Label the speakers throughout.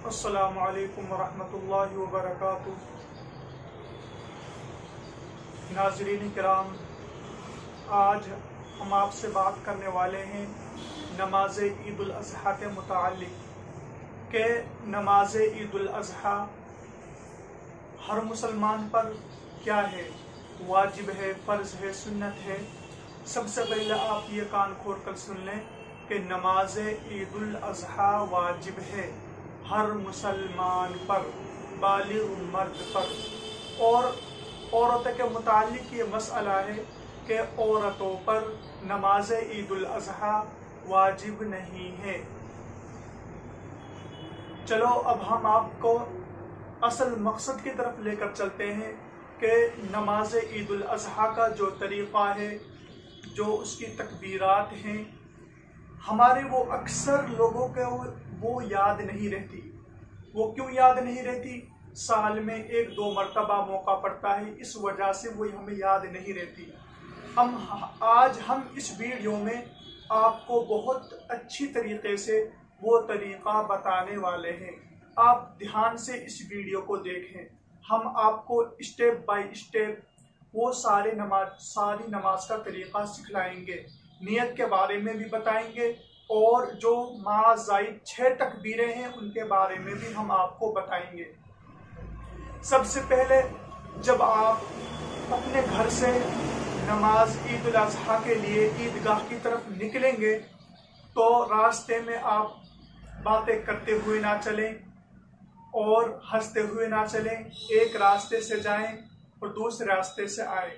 Speaker 1: अस्सलामु अलैकुम वरहमतुल्लाहि वबरकातुह। नाज़रीन किराम, आज हम आपसे बात करने वाले हैं नमाज ईद उल अज़हा के मुताल्लिक़ के नमाज ईद उल अज़हा हर मुसलमान पर क्या है, वाजिब है, फ़र्ज़ है, सुन्नत है। सबसे पहले आप ये कान खोल कर सुन लें कि नमाज ईद उल अज़हा वाजिब है हर मुसलमान पर, बालिग़ मर्द पर। और औरत के मुताल्लिक़ ये मसला है कि औरतों पर नमाज ईद उल अज़हा वाजिब नहीं है। चलो अब हम आपको असल मकसद की तरफ लेकर चलते हैं कि नमाज ईद उल अज़हा का जो तरीक़ा है, जो उसकी तकबीरात हैं, हमारे वो अक्सर लोगों के वो याद नहीं रहती। वो क्यों याद नहीं रहती? साल में 1-2 मरतबा मौका पड़ता है, इस वजह से वो हमें याद नहीं रहती। आज हम इस वीडियो में आपको बहुत अच्छी तरीके से वो तरीक़ा बताने वाले हैं। आप ध्यान से इस वीडियो को देखें। हम आपको स्टेप बाय स्टेप वो सारी नमाज का तरीक़ा सिखलाएंगे, नियत के बारे में भी बताएंगे और जो माज़ाइद 6 तकबीरें हैं उनके बारे में भी हम आपको बताएंगे। सबसे पहले जब आप अपने घर से नमाज ईद उल अज़हा के लिए ईदगाह की तरफ निकलेंगे तो रास्ते में आप बातें करते हुए ना चलें और हंसते हुए ना चलें। एक रास्ते से जाएं और दूसरे रास्ते से आए।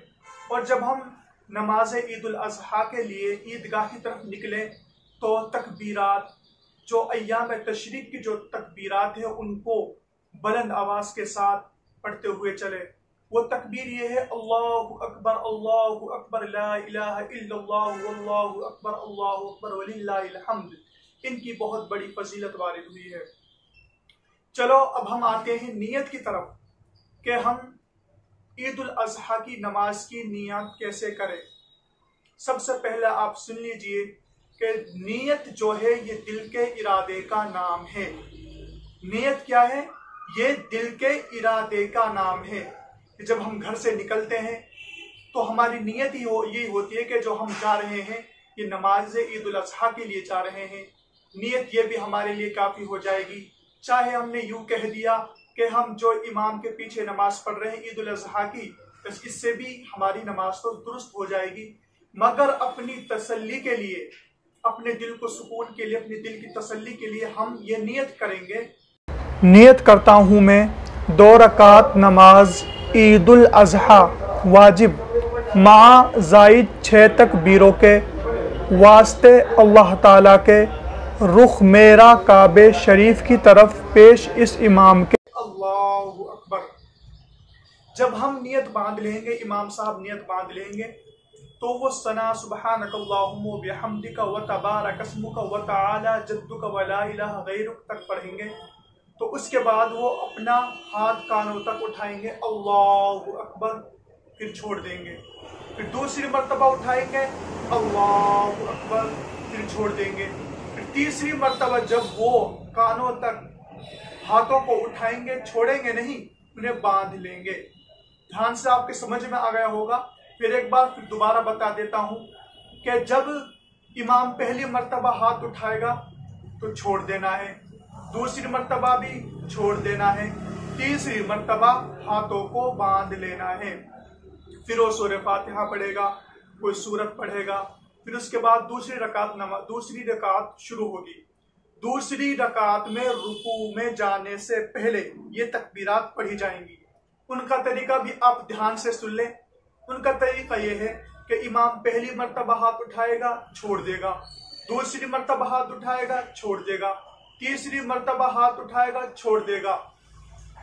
Speaker 1: और जब हम नमाज ईद उल अज़हा के लिए ईदगाह की तरफ निकलें तो तकबीरात, जो अय्याम तशरीक की जो तकबीरात है, उनको बुलंद आवाज़ के साथ पढ़ते हुए चले। वो तकबीर ये है, अल्लाहु अकबर ला इलाहा इल्लल्लाह वल्लाहु अकबर वलिल्लाहिल हम्द। इनकी बहुत बड़ी फजीलत वारिद हुई है। चलो अब हम आते हैं नियत की तरफ कि हम ईद उल अज़हा की नमाज की नियत कैसे करें। सबसे पहले आप सुन लीजिए कि नियत जो है ये दिल के इरादे का नाम है। नियत क्या है? ये दिल के इरादे का नाम है। जब हम घर से निकलते हैं तो हमारी नियत यही होती है कि जो हम जा रहे हैं ये नमाज ईद उल अज़हा के लिए जा रहे हैं। नियत ये भी हमारे लिए काफ़ी हो जाएगी। चाहे हमने यूँ कह दिया कि हम जो इमाम के पीछे नमाज पढ़ रहे हैं ईद उल अज़हा की, तो इससे भी हमारी नमाज तो दुरुस्त हो जाएगी। मगर अपनी तसल्ली के लिए, अपने दिल को सुकून के लिए, अपने दिल की तसल्ली के लिए हम ये नियत करेंगे, नियत करता हूँ मैं 2 रकात नमाज ईद उल अज़हा वाजिब मा ज़ाइद 6 तकबीरों के वास्ते अल्लाह ताला के रुख मेरा काबे शरीफ की तरफ पेश इस इमाम के। अल्लाहु अकबर। जब हम नियत बांध लेंगे, इमाम साहब नियत बांध लेंगे, तो वो सना सुब्हानकल्लाहुम्मा व बिहम्दिका व तबारक अस्मुका व तआला जद्दुका व ला इलाहा गैरुक तक पढ़ेंगे। तो उसके बाद वो अपना हाथ कानों तक उठाएंगे, अल्लाहु अकबर, फिर छोड़ देंगे। फिर दूसरी मर्तबा उठाएंगे, अल्लाहु अकबर, फिर छोड़ देंगे। फिर तीसरी मर्तबा जब वो कानों तक हाथों को उठाएंगे, छोड़ेंगे नहीं, उन्हें बांध लेंगे। ध्यान से आपके समझ में आ गया होगा। फिर एक बार फिर दोबारा बता देता हूं कि जब इमाम पहली मर्तबा हाथ उठाएगा तो छोड़ देना है, दूसरी मर्तबा भी छोड़ देना है, तीसरी मर्तबा हाथों को बांध लेना है। फिर वो सूरह फातिहा पढ़ेगा, कोई सूरत पढ़ेगा। फिर उसके बाद दूसरी रकात शुरू होगी। दूसरी रकात में रुकू में जाने से पहले ये तकबीरात पढ़ी जाएंगी। उनका तरीका भी आप ध्यान से सुन लें। उनका तरीका ये है कि इमाम पहली मर्तबा हाथ उठाएगा, छोड़ देगा, दूसरी मर्तबा हाथ उठाएगा, छोड़ देगा, तीसरी मर्तबा हाथ उठाएगा, छोड़ देगा,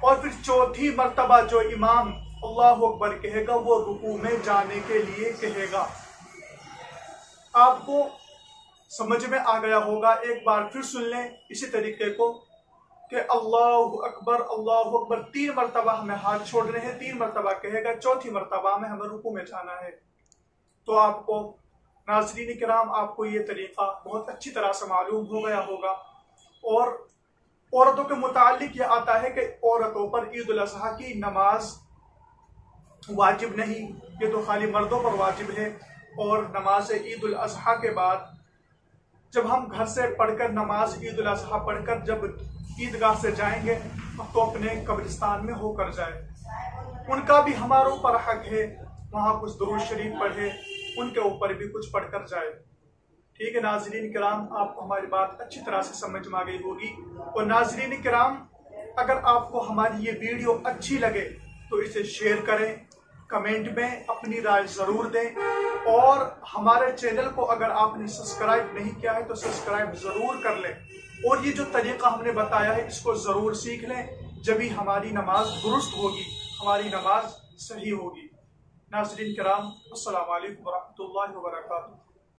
Speaker 1: और फिर चौथी मर्तबा जो इमाम अल्लाहु अकबर कहेगा वो रुकू में जाने के लिए कहेगा। आपको समझ में आ गया होगा। एक बार फिर सुन लें इसी तरीके को कि अल्लाहु अकबर 3 मरतबा हमें हाथ छोड़ रहे हैं, 3 मरतबा कहेगा, चौथी मरतबा में हमें रुकू में जाना है। तो आपको नाज़रीन किराम, आपको ये तरीका बहुत अच्छी तरह से मालूम हो गया होगा। और औरतों के मुतालिक यह आता है कि औरतों पर ईद उल अज़हा की नमाज वाजिब नहीं, ये तो खाली मर्दों पर वाजिब है। और नमाज ईद उल अज़हा के बाद जब हम घर से पढ़कर नमाज ईद उल अज़हा पढ़कर जब ईदगाह से जाएंगे तो अपने कब्रिस्तान में होकर जाए। उनका भी हमारे ऊपर हक है, वहाँ कुछ दुरूद शरीफ पढ़े, उनके ऊपर भी कुछ पढ़कर जाए। ठीक है नाज़रीन किराम, आपको हमारी बात अच्छी तरह से समझ में आ गई होगी। और नाज़रीन किराम, अगर आपको हमारी ये वीडियो अच्छी लगे तो इसे शेयर करें, कमेंट में अपनी राय ज़रूर दें, और हमारे चैनल को अगर आपने सब्सक्राइब नहीं किया है तो सब्सक्राइब ज़रूर कर लें। और ये जो तरीक़ा हमने बताया है इसको ज़रूर सीख लें, जभी हमारी नमाज दुरुस्त होगी, हमारी नमाज सही होगी। नाज़रीन किराम, अस्सलामु अलैकुम व रहमतुल्लाहि व बरकातुहू।